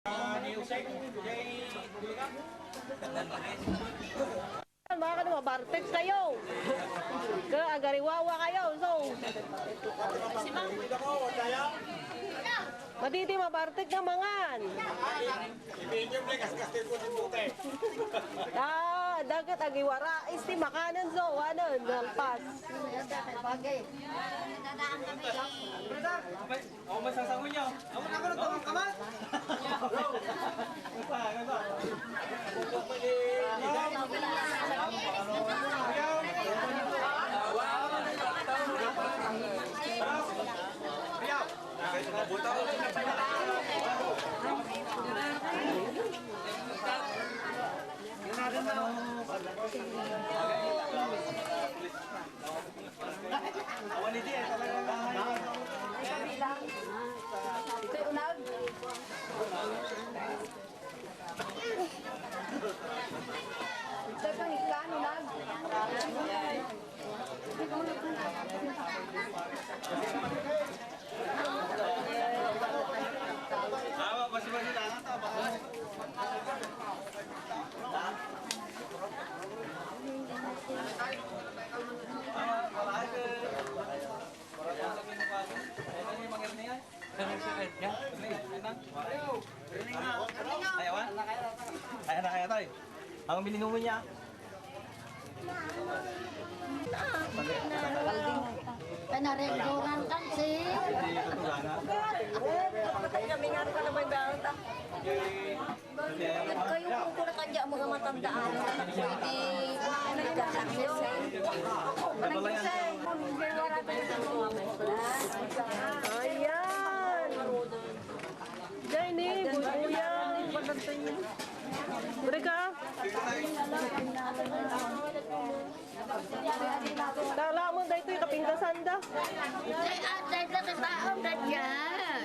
Mga kanuma, bartex kayo. Agariwawa kayo. So, matiti mabartek na mangan. Dagat agiwara. Isti makanan so, ano, nalpas. Bagay. Dadaan kami. Ako masasangon niyo. Ako na ng tamang kamat. Awan hindi eh talaga. Ito yung unag. Ito yung pangikan, unag. Awa, masih tangan tau baka. Ayan na kaya tayo. Ang bininungo niya. Panareguran kasi. Kami nga rin ka na may bayanta. Kayo kung na kanya mga matandaan. Pwede nagkasakses eh. Ayan. Diyan ni, buyan. Beri ka. Kala mo dahil ito yung kapinggasan da. Ay, atay na taong na dyan.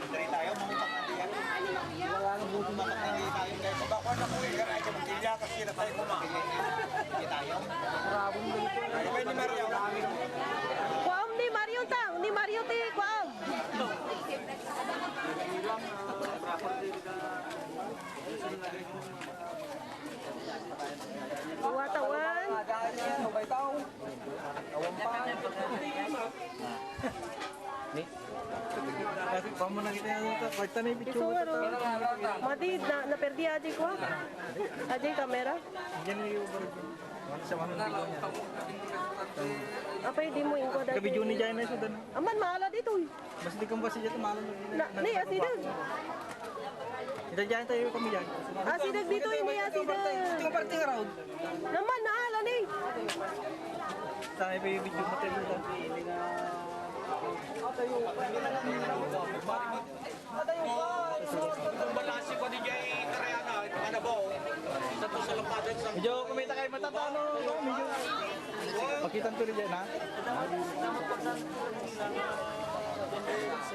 Dari tayo, mamutak na diyan. Wala nang butumatak na diyan tayo. Kaya sa bako na kuwi ka na magtilya kasi na tayo kumakilin. Hindi tayo. Rabong dito. Kaya ni Mario. Kuam ni Mario tang, ni Mario ti kuam. Tawan. Ni. Kasi pamo na kita yung kwarta na Iso nga ro. Madid na perdi aji ko. Aji kamera. Diyan yung overview. Sa mga video niya. Apa hindi mo ingko dati? Kabidyo ni Jai na isa doon. Aman mahala dito. Mas di kang basi dito malam. Ni asidag. Ito Jai tayo kami Jai. Asidag dito ini asidag. Ito parte nga raw. Naman nahala ni. Sa may video mo tayo doon. Balasi ko ni Jay Karayana, ito ka na ba? Sa to sa lampadan sa... Medyo kumita kayo matatano. Medyo. Pakitan ko rin dyan ha.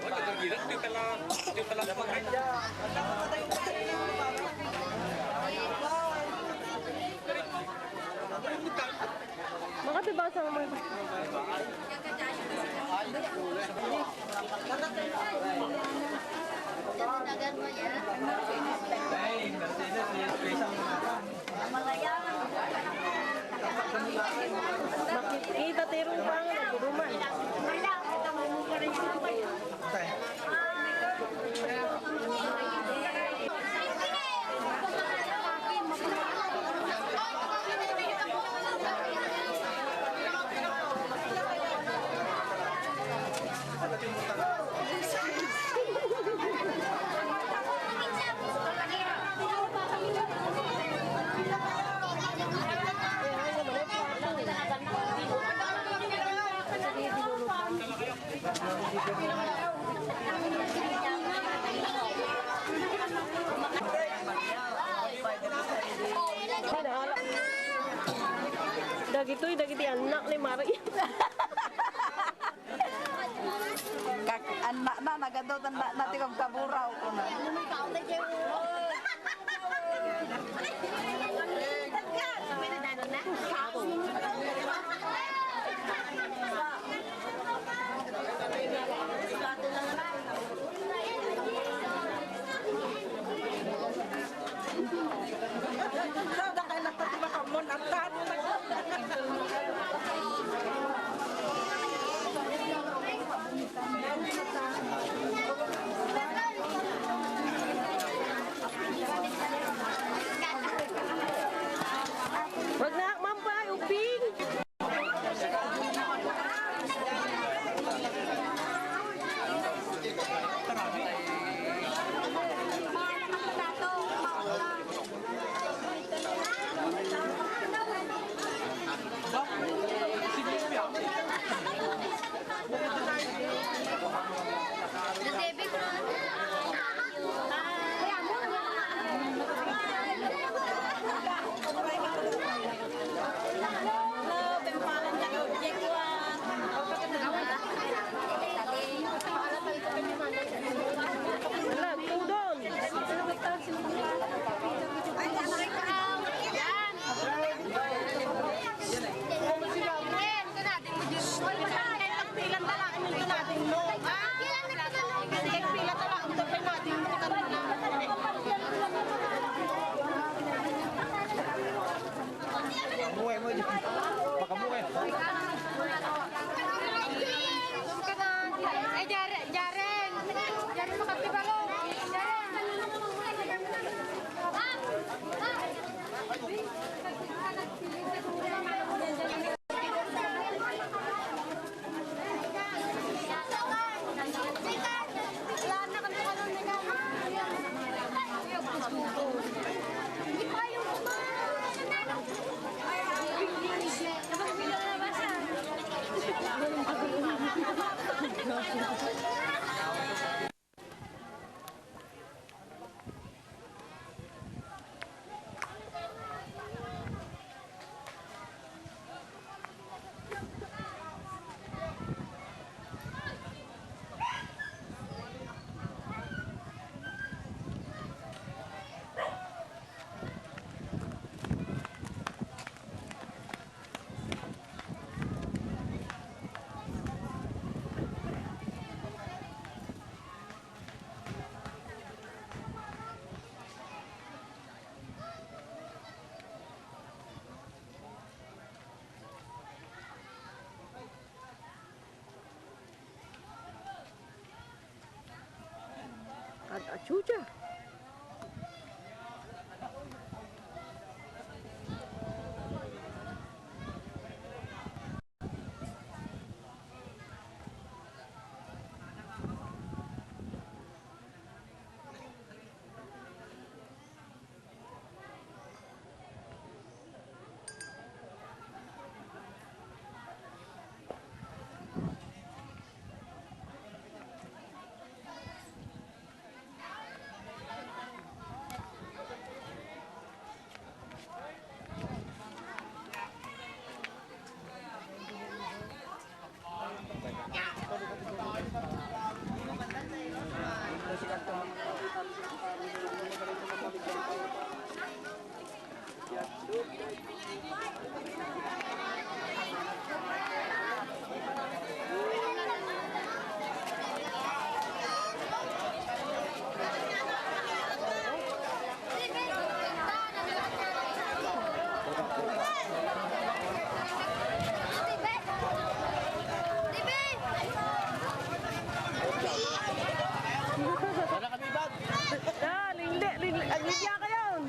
Wala kang gilat, di tala pagkaya. Makatibasa mo. Dagan mo yan. Ay, Mercedes, special na. Malayaman. Makikita tirong pa nga nagduduman. Dagitoy, dagiti anak ni Mari. Kak anak na nagadaw tanda natin kang kaburaw ko na. Lumikaw na kayo. Achucha. Aglibya ka yun.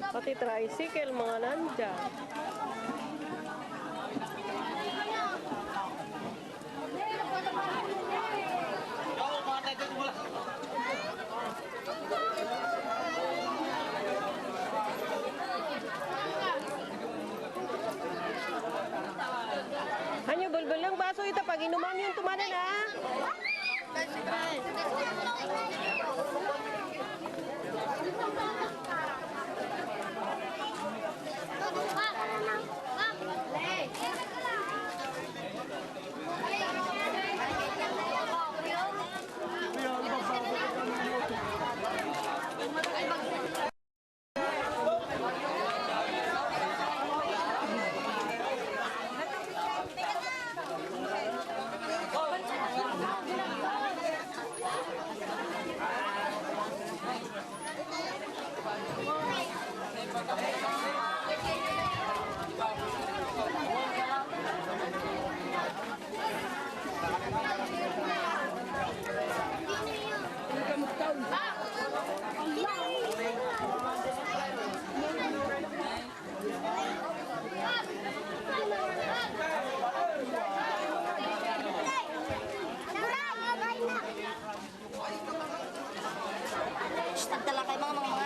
Pati tricycle, mga nandyan. Hanyo, bulbul lang baso ito. Pag inuman yung tumanan, ha? Nagdala kayo mga.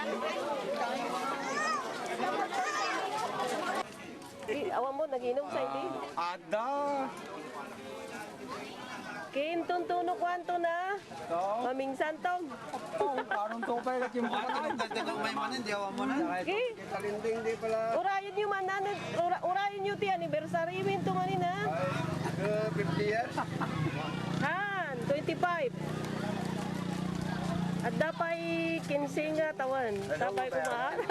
Awan mo, nag-inom sa hindi. Ada. Kinton tuno kwanto na. Maming santong. Parang tupay kat yung mga. Dagdagang may manan, di awan mo na. Okay. Kalinding di pala. Urayan nyo man, urayan nyo ti anniversary minto man na. 50 years. Han, 25. At dapay 15 nga tawan. Sabay kumahan.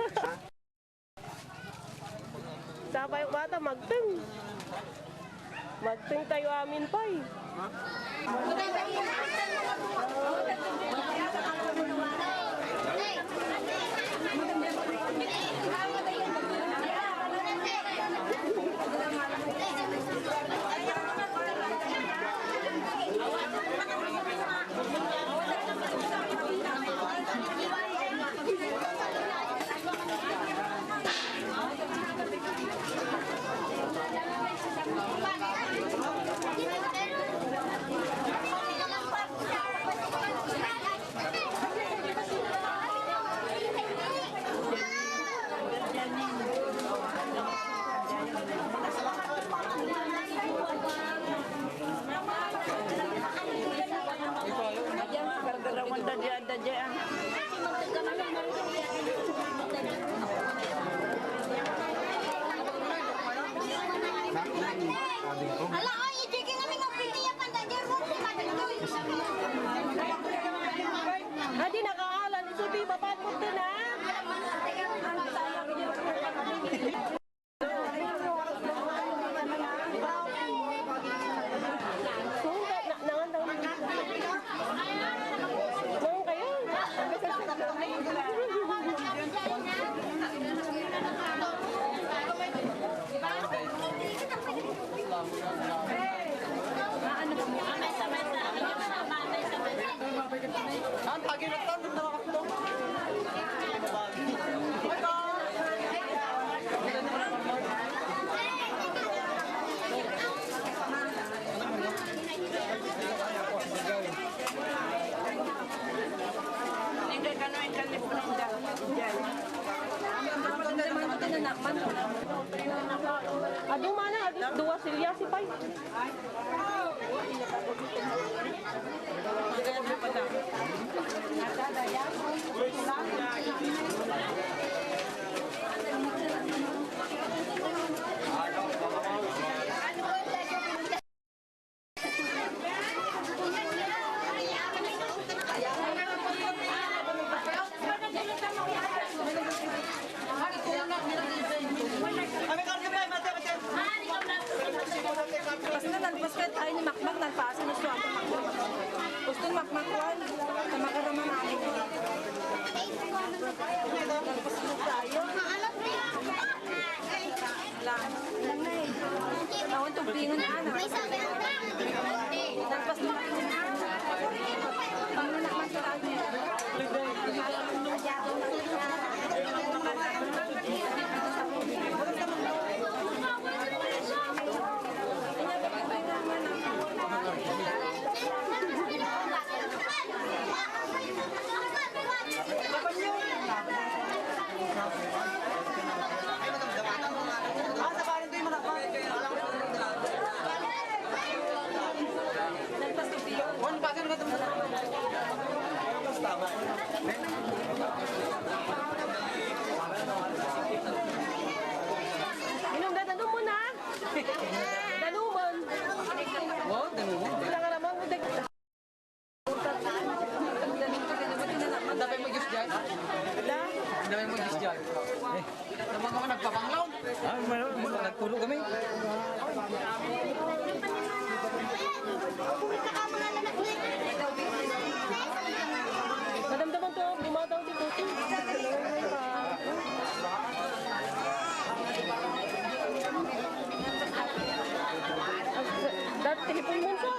Sabay bata magteng. Magteng tayo amin pa eh. Ala, ay, i-checkin namin ang piliya pandajer mo. Hadi nakaalan isuti babat mo to na. Adu mana adu dua silya si pai. Basta nalpas ka tayo ni Makmak, nalpasan na siya ako Makmak. Gusto ni Makmakwan, na makarama namin. Nalpas na tayo. Lang. Tawon itong pingon na, ano? Nalpas na tayo. Panganak man sa tayo. Nagtulog kami. Madamdaman to, bumataw dito. Dati, telefon mo siya.